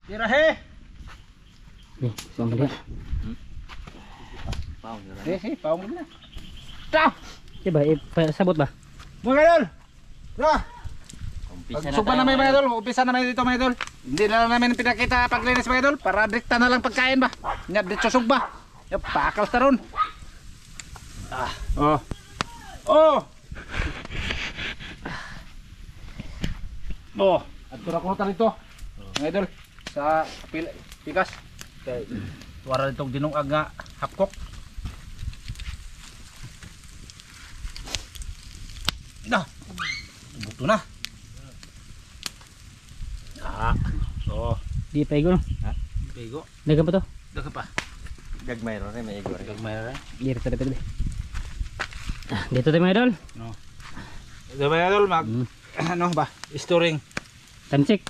Tirahe. Sama dia. Pao. Pao mo na. Ta. Coba sabot ba? Mga idol. Tara. Umpisa na Sugpa tayo, na may mga mga idol. Umpisa na may dito mga idol. Hindi na lang namin pinakita paglinis mga idol. Para dikta na lang pagkain ba. Nga dito sugba. Yung pakal sa ron. Oh. Oh. Oh. At tura ko na rito. Mga idol. Sa pikas. Kay wala itong dinungag nga hapkok. Dah. Buto na. So, Di paigo no. bigo. Dagan pa to. Daga pa. Gagmay ro may igor. Gagmay ra. Dito tabi. Dito tayo mga idol. No. Gagmay idol mag ano ba? Storing. Time check.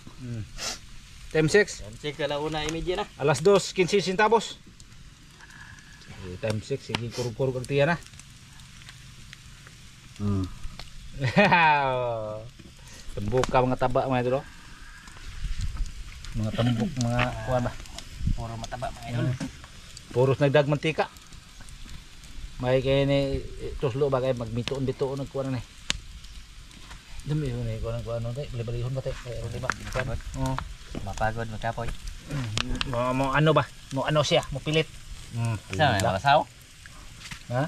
Time 6. Check ka la una imedya na. Alas 2:15 centavos. Time 6 sige kurug-kurug ang tiyan na. Tembok ka mga taba mga idol. Mga tembok mga kuan ba. Puro mataba mga idol. Puros nagdag mantika. May kay ni tuslo ba kay magmituon-bituon ng kuan na. Dami yun eh kuan ano tay, bali-balihon ba tay? Di ba? Oo. Mapagod magkapoy. Mo ano ba? Mo ano siya, mo pilit. Sa may malasaw. Ha?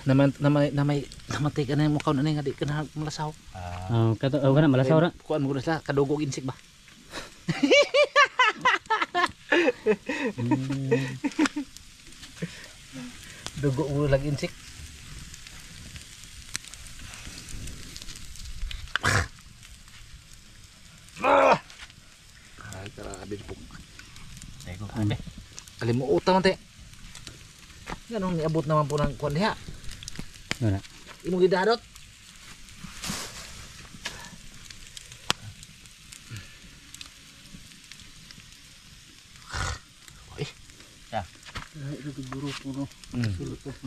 Namatay ka na yung mukha na nga di ka na malasaw. Kato kana malasaw ra. Kuan mo na sila kadugog insik ba? Dugo mo lagi insik. Ay grabe po. Ay ko kabe. Kalimutan man te. Ganong niabot naman po ng kuan diha. Wala. Imong gidadot.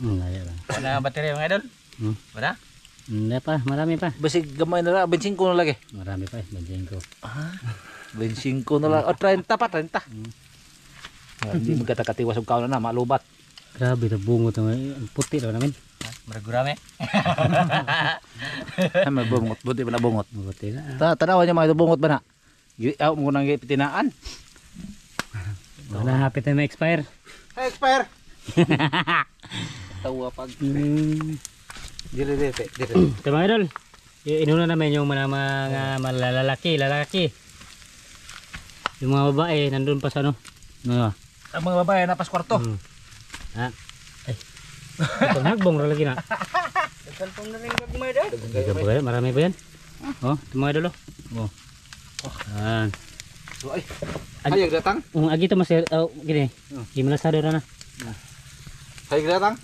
Laya lang. Wala baterya mga idol. Wala? Hindi pa, marami pa. Basig gamay na lang, 25 na lagi. Marami pa, banjing ko. 25 na lang, o 30 pa, 30. Hindi magkatakatiwas ang kaon na, malubat. Grabe ito bungot ang puti daw namin. Maragurame. Ay, may bungot, buti ba na bungot? Mabuti na. Tanawan niya mga ito bungot ba na? Aw mo nang pitinaan. Wala hapit na ma-expire. Hey, expire! Tawa pag. Dire. Ito mga idol, inuna namin yung mga lalaki. Yung mga babae, nandun pa sa ano. Ano? Ang mga babae na pas kwarto. Ha? Ay. Itong hagbong ra lagi na. Cellphone na rin gagmay daw. Ito ba yan? Marami ba yan? Oh, ito mga idol. Oh. Yan. Ay, hayag datang? Agi ito mas, gini. Gimalasado na na. Hayag datang?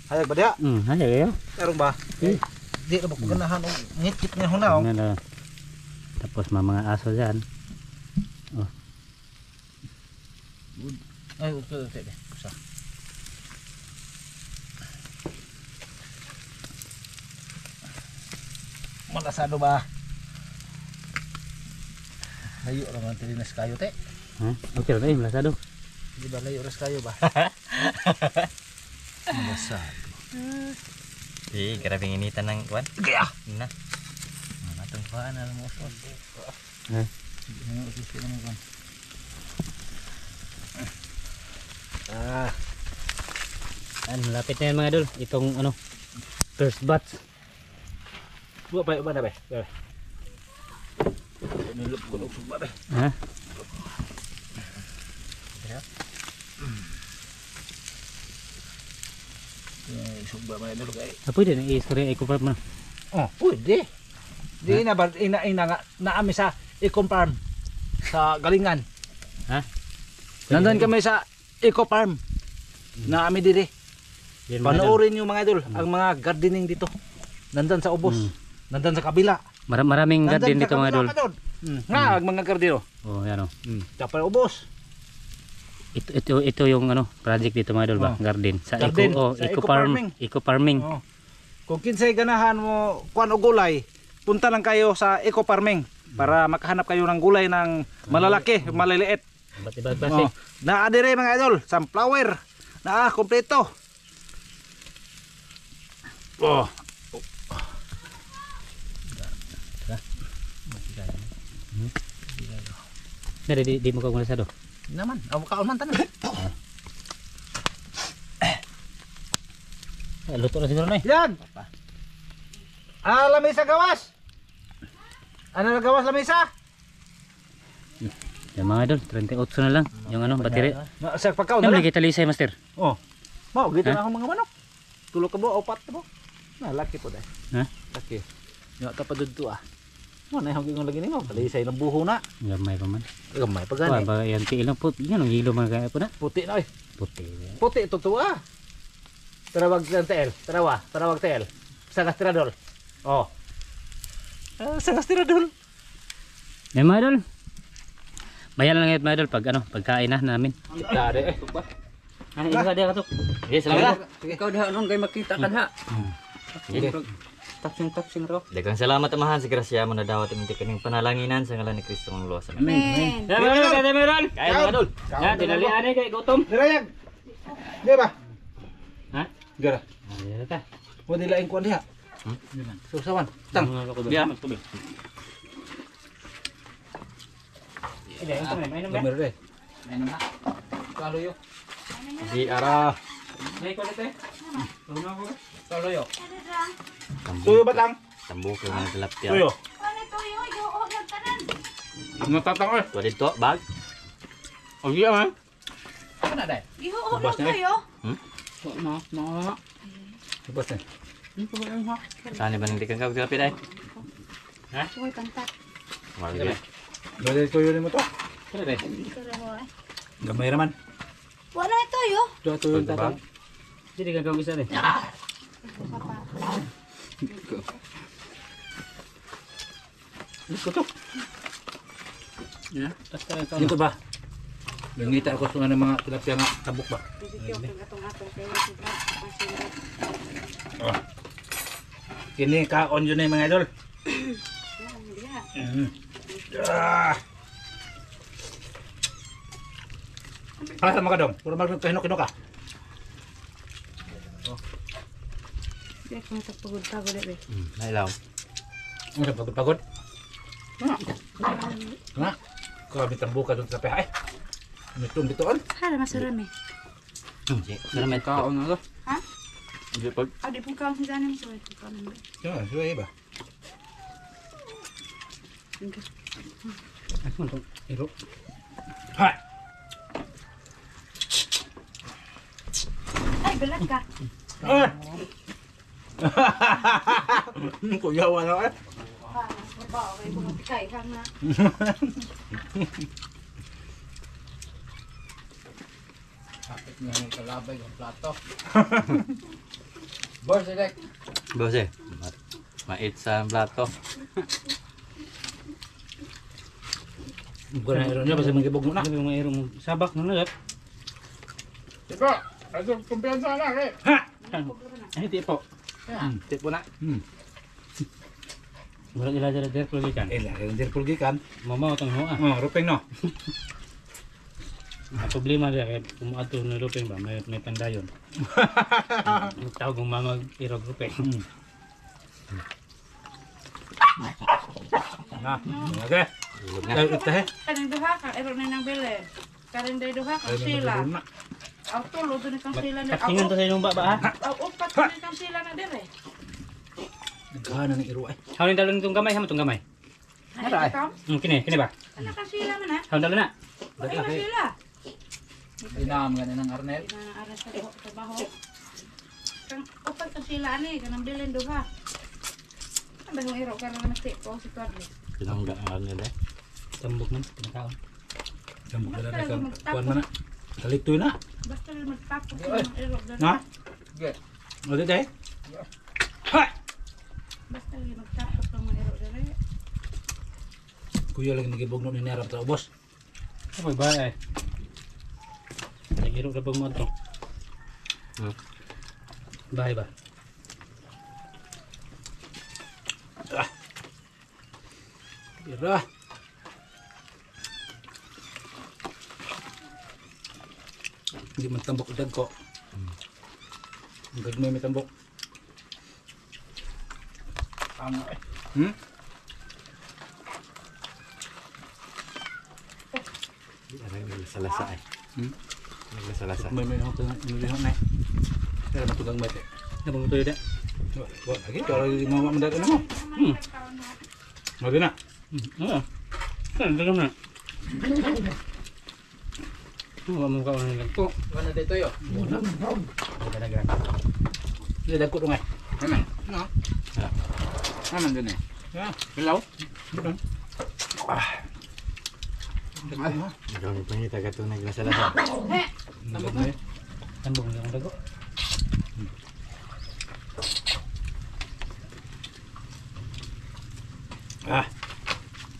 Hayag ba diha? Hayag kayo. Meron ba? Di na ba ko ganahan og ngit-ngit nga hunaw. Tapos mga aso dyan. Oh. Ay, okay. Kusa. Malasado ba? Layo naman tilinas kayo te. Okay lang malasado. Di ba layo ras kayo ba? Malasado. Grabing initan ng kuan. Kaya! Na. Matong kuan na mo usod. Malapit na yan mga idol. Itong ano, first batch. Buat baik mana be? Nilup ko ng sugba be. Ha? Sugba man dulu kay. Pwede na i-story i-confirm mo. Oh, pwede. Di na ba ina nga naami sa Eco Farm sa Galingan. Ha? Nandun kami sa Eco Farm. Naami diri. Panoorin niyo mga idol ang mga gardening dito. Nandun sa ubos. Nandun sa kabila. Maraming garden dito mga idol. Nga ang mga garden oh. Oh, yan oh. Tapos ubos. Ito yung ano, project dito mga idol ba? Garden. Sa Garden. eco Sa eco farming. Oh. Kung kinsay ganahan mo kuan og gulay, punta lang kayo sa Eco Farming. para makahanap kayo ng gulay ng malalaki, maliliit. Iba't ibang klase. Oh, naadire mga idol, sunflower. Kompleto. Oh. Di mo kagulay sa do. Naman, kaon man tanan. Luto na siguro na eh. Yan. Lamisa gawas. Ano na gawas lamisa? Yan mga idol, 38 na lang. Yung ano, battery. Sa pagkaon Ano na. lagi talisay master? Oh. Mao gito Ha? na ako mga manok. Tulo ka mo, opat ka mo. Na laki po dai. Ha? Laki. Nya ta padudto ah. Mo na hanggang ng lagi nimo, talisay ng buho na. Gamay pa man. Gamay pa Kuha gani. ba yan tiil lang po. Yan ang hilo mga kaya po na. Puti na oy. Puti. Puti tutua. Tarawag ng tel, tarawag tel. Sangas tiradol. Oh. Sangas tiradol. Yan mga idol. Bayan lang yan mga idol pag ano, pagkain na namin. Dare eh. Ano, isa dia ka to. Yes, salamat. Ikaw diha nung kay makita ka diha. Sige. Taksing raw. Daghang salamat amahan sa grasya mo na dawat imong kaning panalanginan sa ngalan ni Kristo ang luwas. Amen. Yan mga idol, kaya mga idol. Kaya mga idol. Yan, tinalian eh kay gutom. Dirayag. Di ba? Ha? Gara. Ayan ta. Mo dilain ko diha. Susawan. Tang. Ya, magtubi. Ini yang kami mainan ba? Gambar deh. Kalau yo. Di arah. Nay ko dito. Tuna ko. Kalau yo. Tambo. Tuyo ba lang? Tambo ko mga tilapia. Tuyo. Ano to yo? Yo, nagtanan. Natatang eh. Tuwa dito bag. Oh iya man. Ano dai? Ihuhulog Ubas na to yo. Na. Bas na. Saan ba nang dikang kag tilapia dai? Uy, pantat. Wala. Dali tuyo ni mo to. Ano dai? Gamay raman. Wala ito yo. Tuyo Bag. Jadi kagak bisa deh. Ito to. Ya, tas tayo to. Ito ba? Nangita ako sa mga tilapia nga tabok ba? Oh. Kini kaon yun na mga idol. Ah. Asa mga dong? Puro magkahino-kino ka. Dek mo sa pagod-pagod eh. Nailaw. Ang sa pagod-pagod. Nga. Kami tambuka doon sa peha eh. Mitong bitoon. Hala, masarami. Salamat kaon na to. Ha? Di pag Adi pong kaong higanin mo. Yan, suwe ba? Ako to. Iro. Ha! Ay, balat ka. Ah! Kuyawan na eh. Bawa, may bumapikay ka na. Kapit nga yung kalabay ng plato. Boss, Edek. bose. Mait sa plato. Bukan na iro niya, basta magibog mo na. Sabi mo mayroong sabak mo na. Ito, ito, kumpiyansa na eh. Ha! Ay, di po. Tipo na. Wala nila dala der pulugi kan. Eh, lagi ng pulgi kan. Mama utang ho ah. Oh, rupeng no. Ang problema dia kay kumuadto na rupeng ba may pandayon. Tawag ng mga irog rupeng. Na, okay. Ilog na. Ay, ito eh. Kanang duha ka, ero na nang bili. Kanang day duha ka, sila. Aw, tulo doon ikang sila na. Katingan to sa inyong baba ha. Aw, upat doon ikang sila na dire. Nagkana ng iro eh. Hawin dalo nitong gamay ha itong gamay. Aray. Kini ba? Ano ka sila man ha? Hawin dalo na. Ay, na sila. Inam nga ng Arnel. Inaaras sa trabaho. Kang upat ka sila ni, kanang bilin duha. Ang bahong iro ka na mesti po si Carly. Pinangga ang nila. Tambok man pinakaon. Jambok na na kan. Kuan man na. Kalitoy na. Basta rin magtapos ng iro. Na? O dito eh. Ha! Basta rin magtapos ng mga iro dire. Kuya lagi nagibog no ni Nerap sa ubos. Apa ba eh? Nagiro ra pag mo to. Bahay ba? Ira. Hindi man tambok dag ko. Ang gagmay may tambok. Tama eh. Naglasalasa eh. Naglasalasa. May hong na. Pero matugang mate. Nabang tuyo na. Wah, lagi kalau mau mendadak mo. Lagi na. Oo. Saan dalam na? Mo ka unan lang ko. Mana dito yo? Muna. Dagan. Dia dako dong ay. Aman. No. Aman din eh. Ya, hello. Betul. Dami pa niya taga ito naglasalasa. Tambok na. Tambong lang dago.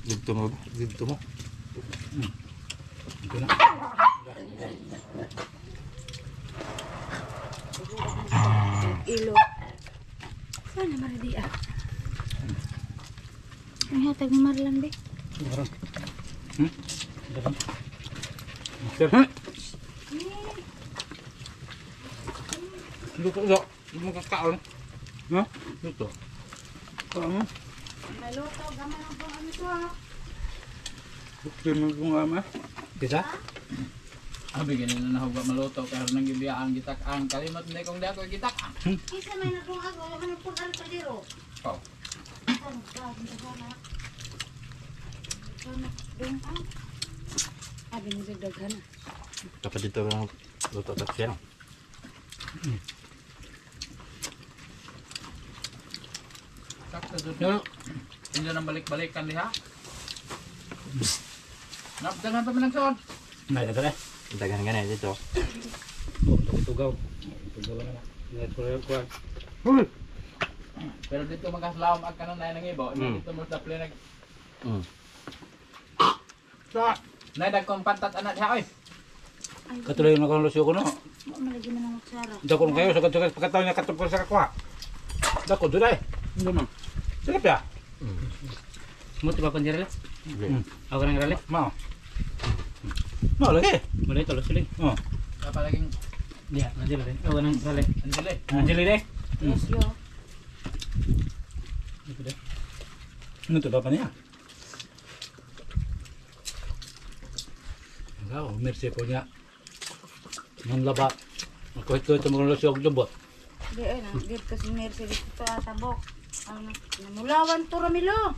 Dito mo. Dito mo. Ito na. Ilo. Sana maradi ah. Ang hatag ni Marlan be. Sir. Dito yo. Mo kakaon. No? Dito. Kamu. Maluto gamay ang pang ano to ah. Bukti mo bunga ma. Bisa? Abi ganun na nahuga maluto kaya nang gibiyaan gitak ang kalimat hindi kong dako gitak. Isa may na kung ako ano pun al kadiro. Oh. Ano ka sana. Sana dong ah. Abi ni daghan. Dapat dito lang luto at siya. Sakto doon. Hindi nang balik-balikan diha. Napdangan pa managsoon. Nay dala. Dagan nga na dito. Tugaw. Tugaw na. Net ko. Hoy. Pero dito magaslawom ag kanon nay nangibo. Dito mo daple nag. Sa. Nay dagkong pantat anak diha oy. Katuloy na kon lusyo ko no. Mo malagi man ang magsara. Dako kayo sa kadto pagkataw niya katupol sa kakwa. Dako dulay. Hindi man. Sige pa. Mo tiba kon dira. Ako nang rale. Mau. Mau lagi. Mulai tolo suling. Oh. Apa lagi? Dia nanti deh. Ako nang rale. Anjali. Anjali deh. Yes yo. Itu deh. Ano to ba niya? Wow, merci po niya. Nang laba. Ako ito mga lusyo og lubot. Di ay nang gid kasi mercy dito tabok. Ano namulawan to Ramilo.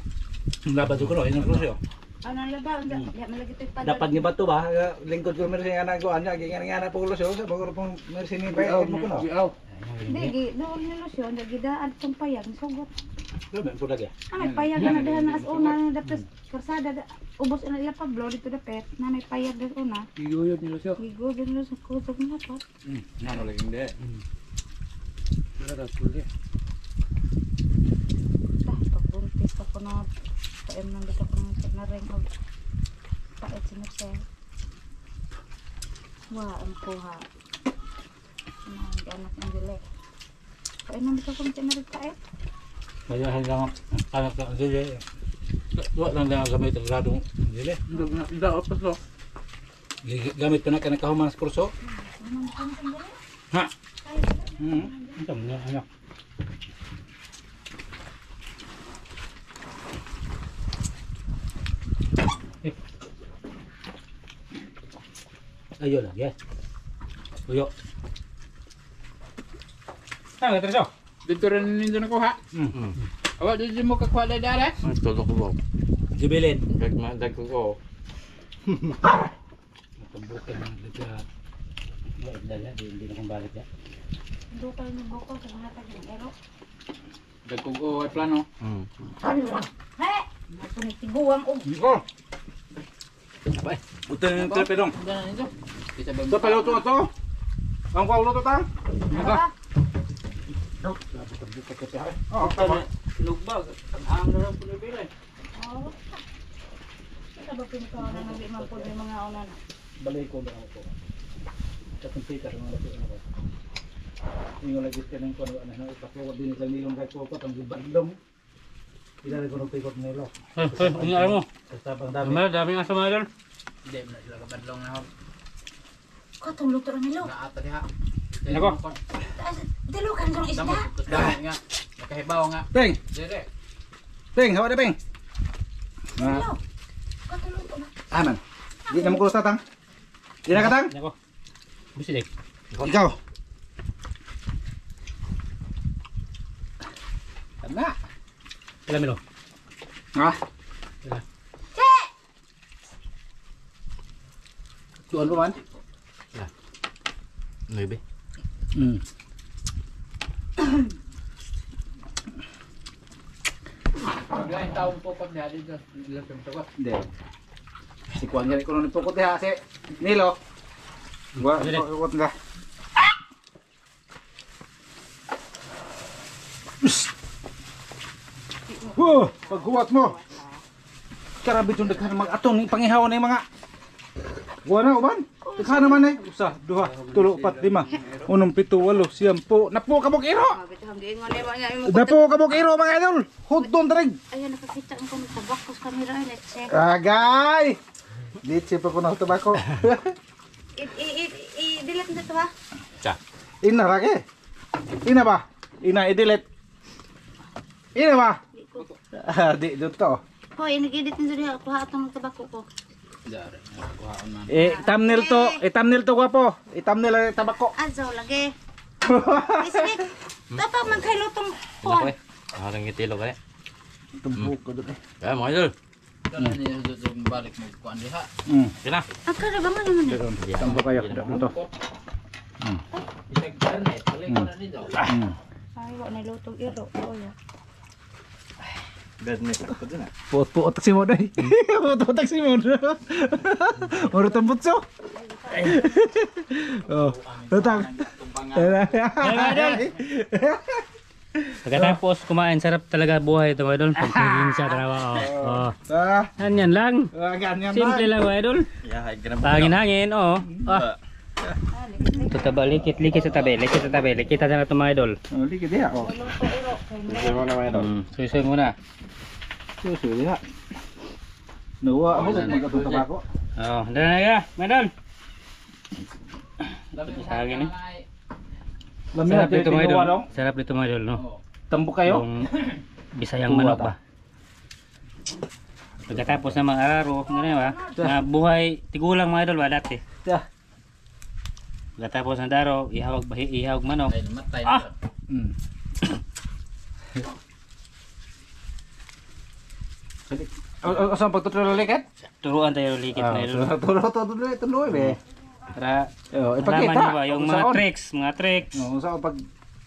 Ang laba to ko no, inang lusyo. Ano laba anda ya malagi to pa. Dapat ni bato ba? Lingkod ko merci nga nagawa niya, gingan nga po lusyo sa bagor pong merci ni pa mo ko no. Di gi doon ni Lucio anda gidaan tong payag sugot. Laban po lagi. May payag na dahan na as una dapat karsada ubos na ila Pablo dito dapat na may payag das una. Iguyod ni lusyo. Gigo din sa kusog na to. Nano lagi hindi. Wala sulit. Pagbuntis ako na paem nang dito ko na ring og paet si Marcel. Wah, ang kuha. Ang anak ng dili. Paem nang dito ko na ring paet. Kaya hanggang anak ng dili. Wala lang lang gamit ang gradong dili. Hindi pa so. Gamit pa na ka nakahuman sa kurso. Ha? Entah mana anak. Ayo lang, yes. Uyo. Ah, kata so. Dito rin ninyo nakuha. Awa, dito mo kakuha na dara. Todo ko ba? Jubilin. Dag ko. Matambukan ng ligat. Dala, hindi na kong balik ya. Dukal ni boko sa mga tagong ero. Dagkog o ay plano. He! Ako ni tiguang og. Niko. Abay, utang ng terpedong. Ito pa luto ito. Ang kwa luto ta? Ito. Oo, tama. Lugbag. Ang nalang po nabili. Oh. Ito ba pinto na nabi man po yung mga una na. Balik ko ba ako. Tapos pita sa mga luto na ko. Yung lagi ka ng kuno ano ipakuha din sa nilong kay ko ang gibandom. Pinari ko nagpikot nilo. Ang alam mo. Basta pang dami. Daming aso mga idol. Hindi mo na sila kabadlong na ako. Katong luto na nilo. Naata diha. Nako. Dalo ka ng isda. Dami nga. Nakahibaw nga. Peng! Dire. Peng! Hawa na Peng! Nilo. Katong luto na. Aman. Di na mo kulos tatang. Di na katang? Nako. Busi dek. Ikaw. Tanda. Kailan milo? Ah. Che! Tuan pa man? Maybe. Hmm. Pag ay taong po pag diha dito. Dito sa tawa. Hindi. Si Kuan nga ko nung pukot diha si Nilo. Wa pukot nga. Paghuwat mo. Karabit yung daghan mga atong pangihaw na yung mga. Wala uban. Daghan naman eh. Usa, duha, tulo, pat, lima. Unong, pito, walo, siyampu. Napo kabok iro. Napo kabok iro mga idol. Hudon tarig. Ayan, nakakita ang kong tabako sa camera. Let's check. Agay. Ditsi pa ko na tabako. I-delete na ito ba? Ina rake. Ina ba? Ina i-delete. Ina ba? Di dito. Hoy, nag-edit na dito. Kuha itong tabako ko. Dire. Kuhaon man. Thumbnail to. Thumbnail to gwapo. Thumbnail ang tabako. Azaw lagi. Sige. Dapat magkailutong kuha. Harang itilo ka Tumbok ko doon eh. Kaya mga idol. Dala niya dito balik mo kuan diha. Yan na. Ang karabangan naman eh. Tumbok kayo. Dito. Isang internet. Balik ko na dito. Ay, wala na lutong iro. Kuya. Puot-puot si mo doy. Puot-puot si mo. Oro tambutso. Oh, tutang. Pagkatapos kumain, sarap talaga buhay ito mga idol. Pag naging sa trabaho. Oh. Yan lang. Ganyan Simple lang mga idol. Hangin-hangin, oh. Ah. Ito taba, likit sa tabi, likita na ito mga idol. Oh, likit dia. Oh. Suy-suy muna. Susu dia. Nawa ako magatutok ako. Oh, dala na ka, mga idol. Sa hangin eh. Sarap dito mga idol. Sarap dito mga idol, no? Tambok kayo? Yung Bisayang manok ba? Pagkatapos ng mga araro, ganyan ba? Mga buhay, tigulang mga idol ba dati? Pagkatapos ng daro, ihawag manok. Ay namatay Ah! na. Saan pagtutuloy likat? Turuan tayo likit na idol. Tuloy be. Para Oh, malaman ipakita. nyo ba, yung mga tricks. Oh, saan pag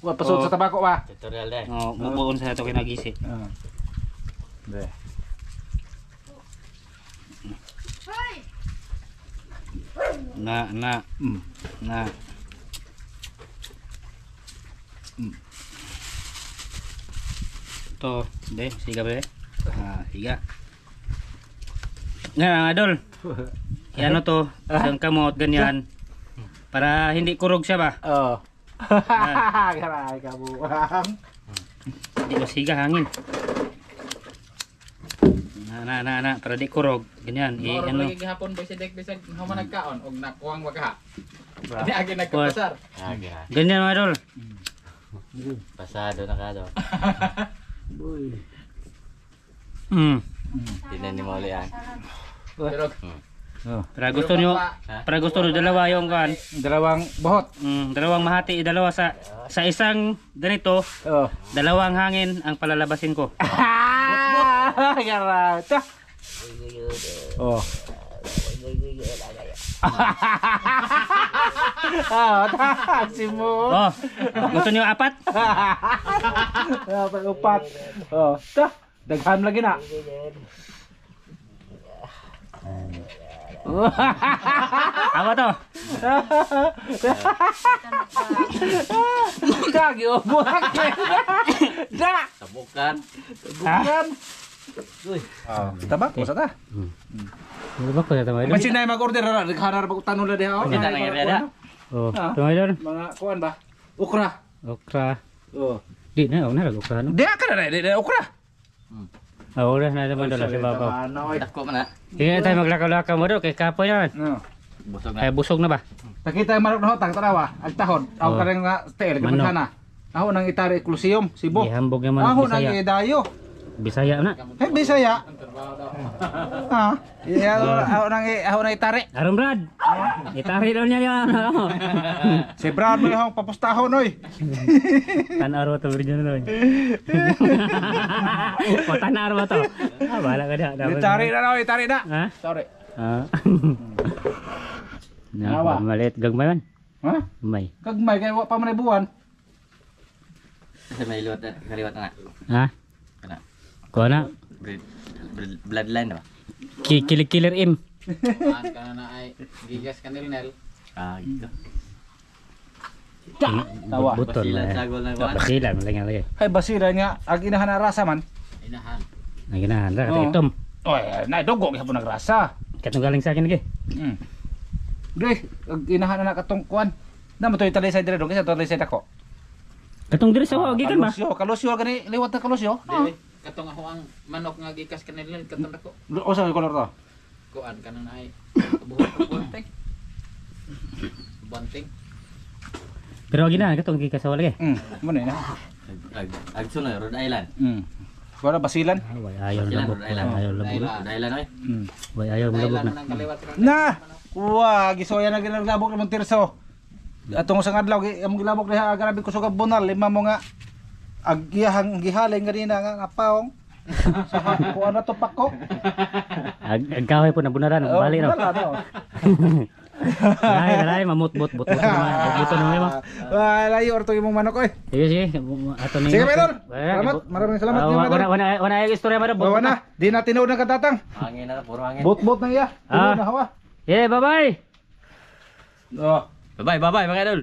pasod sa tabako ba? Tutorial deh. Oh, bubuon sa ito kinagisi. Be. Na. Ito, de, siga ba de? Siga. Nga, idol. Yan to, isang kamot, ganyan. Para hindi kurog siya ba? Oh. Garay ka buwang. Hindi ko siga hangin. Para di kurog. Ganyan. Moro Ano. lagi gihapon boy si Dek bisag human nagkaon og nakuwang wagha. Ini agi nagkapasar. Ganyan mga idol. Pasado na ka daw. Tinan ni mo ulit yan. Pero Para gusto nyo dalawa yung kan. Dalawang buhot. Dalawang mahati, dalawa sa isang ganito, Oh. dalawang hangin ang palalabasin ko. Garay. Ta. Oh. Si mo. Oh, gusto nyo apat? Upat. Oh. Ta. Daghan lagi na. Apa to? Kagi buang. Da. Tabukan. Bukan. Tabak mo sa ta. Ano ba ko sa tamay? Masin na mag-order ra, naghanar ba tanong la diha. Kita na ngiri ada. Oh, tamay doon. Mga kuan ba? Ukra. Okra. Oh. Di na, okra no. Dia ka na, dia okra. Oras na naman doon sa babaw. Dako man na. Hindi na tayo maglakaw-lakaw mo doon kay kapoy naman. No. Busog Ay na. busog na ba? Takita yung manok na hotang tarawa, agtahon. Ako Oh. ka rin nga tail, Manok. gaman sana. Ako nang itari Coliseum, Cebu. Ihambog naman Ako ng nang Bisaya. idayo. Bisaya na. Eh, Bisaya. Ha? Ako nang itari. Aron Brad. Itari daw niya yan. Si Brad mo yung papustahon, oy. Tanaro to bridge na doon. Patanaro ba to? Ah, bahala ka na. Itari na, oy, itari na. Ha? Sorry. Ah. Awa. Malit gagmay man. Ha? May. Kagmay, kaya wa pa man buwan. Sa may liwat na, kaliwat na. Ha? Kana. Kuha na. Bloodline ba? Killer im. Ang kana na ay gigas kanilnel. Ah, gitu. Tawa. Butol. Basilan sagol na kuan. Basilan. Lagi lagi. Ay, basira niya, ag inahan na rasa man. Inahan. Naginahan ra Oo. itom. Oy, na dugo gyapon nagrasa. Katong galing sa akin lagi. Dre, ag inahan na katong kuan. Na mo to itali sa dire dong kasi to sa dako. Katong diri sa wa gikan ba? Kalusyo gani liwat na kalusyo. Dili katong ako ang manok nga gikas kanilnel katong dako. O sa kolor to. Kuan kanang ay buhok bunting. Bunting. Pero gina katong gikas sa wa lagi. Mo na. Agsun na Rhode Island. Wala basilan. Ah, way ayaw Sila labog. Rhode Island. Ayaw labog. Rhode Island oy. Way ayaw labog Dailan na. man ang kaliwat ra. Na. Wa gisoya na ginagabok namang tirso. Atong sa adlaw among gilabok diha grabe ko sa bunal lima mo nga agiyahang gihaleng ganina nga paong. Sa kuan na to pako. Agkaway po na bunaran. Bali no. Ay, mamut-bot naman. Buto naman mo. Layo orto imong manok oy. Sige, sige. Ato ni. Sige, Maydol. Salamat. Maraming salamat, Maydol. Wana ay istorya mo Bawa na, di na tinood ng katatang. Hangin na, puro hangin. Bot-bot na iya. Ah. Tuloy na hawa. Yeah, bye-bye. Oh. Bye-bye, bye-bye mga idol.